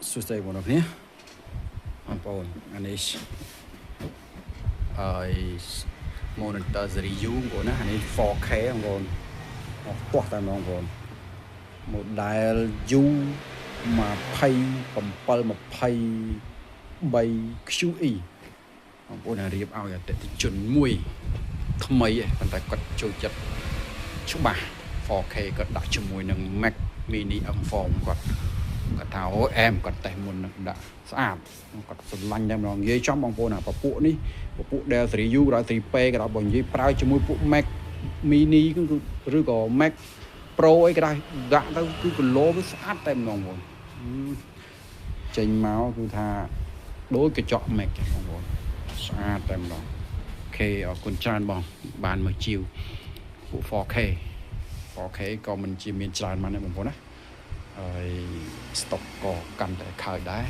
សួស្តីបងប្អូនបងប្អូនអានេះហើយ monitor series U បងប្អូនណាអានេះ 4K បងប្អូនអស់ទាស់តែបងប្អូន model U 2723 QE បងប្អូនរៀបឲ្យអតិថិជនមួយថ្មីឯងប៉ុន្តែគាត់ចូលចិត្តច្បាស់ 4K គាត់ដាក់ជាមួយនឹង Mac Mini M4 គាត់ថាអូអែមគាត់តេស្តមុននឹងដាក់ស្អាតគាត់ស្រឡាញ់តែម្ដងនិយាយចំបងប្អូនអាពពួកនេះពពួក Dell Series U ក៏ដល់ 3P ក៏ដល់បើនិយាយប្រើជាមួយពួក Mac Mini គឺឬក៏ Mac Pro អីក៏ដាក់ទៅគឺគីឡូវាស្អាតតែម្ដងបងចេញមកគឺថាដូចកញ្ចក់ Mac ចឹងបងប្អូនស្អាតតែម្ដងអូខេអរគុណច្រើនបងបានមកជីវពួក 4K ក៏មិនជាមានច្រើនមកទេបងប្អូនណាហើយ stock ក៏កាន់តែខើចដែរ